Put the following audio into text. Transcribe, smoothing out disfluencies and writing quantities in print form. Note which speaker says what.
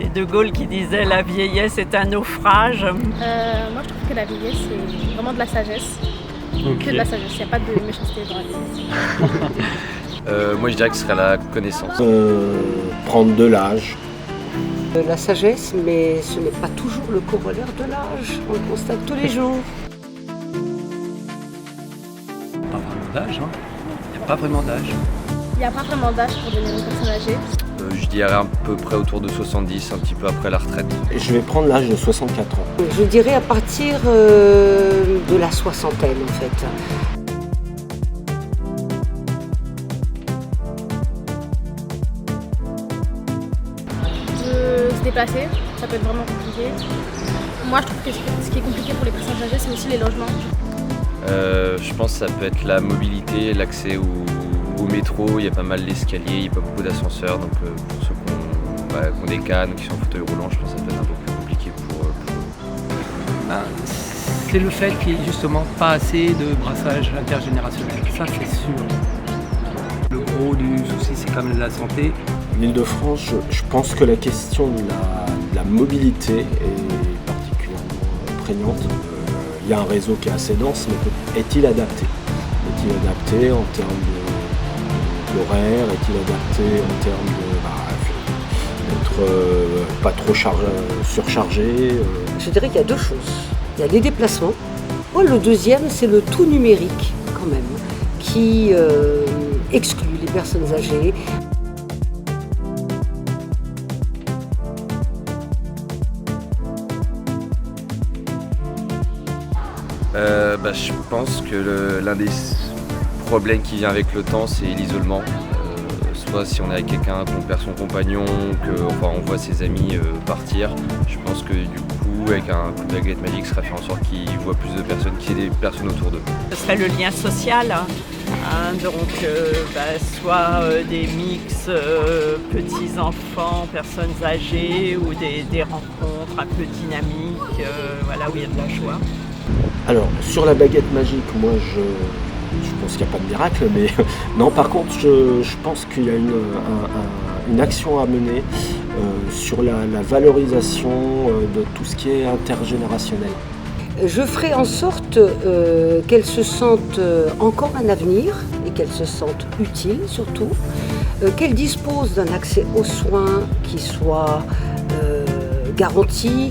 Speaker 1: C'est De Gaulle qui disait la vieillesse est un naufrage.
Speaker 2: Moi je trouve que la vieillesse c'est vraiment de la sagesse. Que de la sagesse, il n'y a pas de méchanceté dans la vieillesse.
Speaker 3: Moi je dirais que ce serait la connaissance.
Speaker 4: Prendre de l'âge.
Speaker 5: La sagesse, mais ce n'est pas toujours le corollaire de l'âge. On le constate tous les jours.
Speaker 6: Pas vraiment d'âge, hein. Il n'y a pas vraiment d'âge.
Speaker 2: Il n'y a pas vraiment d'âge pour devenir une personne âgée.
Speaker 3: Je dirais à peu près autour de 70, un petit peu après la retraite.
Speaker 4: Je vais prendre l'âge de 64 ans.
Speaker 5: Je dirais à partir de la soixantaine en fait.
Speaker 2: De se déplacer, ça peut être vraiment compliqué. Moi je trouve que ce qui est compliqué pour les personnes âgées c'est aussi les logements.
Speaker 3: Je pense que ça peut être la mobilité, l'accès au métro, il y a pas mal d'escaliers, il n'y a pas beaucoup d'ascenseurs, donc pour ceux qui ont des cannes, qui sont en fauteuil roulant, je pense que ça peut être un peu plus compliqué pour eux.
Speaker 6: C'est le fait qu'il n'y ait justement pas assez de brassage intergénérationnel, ça c'est sûr. Le gros du souci c'est quand même la santé.
Speaker 4: L'Île-de-France, je pense que la question de la mobilité est particulièrement prégnante. Il y a un réseau qui est assez dense, mais est-il adapté ? Est-il adapté en termes d'horaire ? Est-il adapté en termes d'être pas trop surchargé ?
Speaker 5: Je dirais qu'il y a deux choses. Il y a les déplacements. Le deuxième, c'est le tout numérique quand même, qui exclut les personnes âgées.
Speaker 3: Je pense que l'un des problèmes qui vient avec le temps, c'est l'isolement. Soit si on est avec quelqu'un, qu'on perd son compagnon, on voit ses amis partir. Je pense que du coup, avec un coup de baguette magique, ça serait faire en sorte qu'ils voient plus de personnes, qu'il y ait des personnes autour d'eux.
Speaker 1: Ce serait le lien social, soit des mix petits-enfants, personnes âgées ou des rencontres un peu dynamiques, où il y a de la joie.
Speaker 4: Alors, sur la baguette magique, moi je pense qu'il n'y a pas de miracle, mais non, par contre, je pense qu'il y a une action à mener sur la valorisation de tout ce qui est intergénérationnel.
Speaker 5: Je ferai en sorte qu'elles se sentent encore un avenir et qu'elles se sentent utiles surtout, qu'elles disposent d'un accès aux soins qui soit garanti.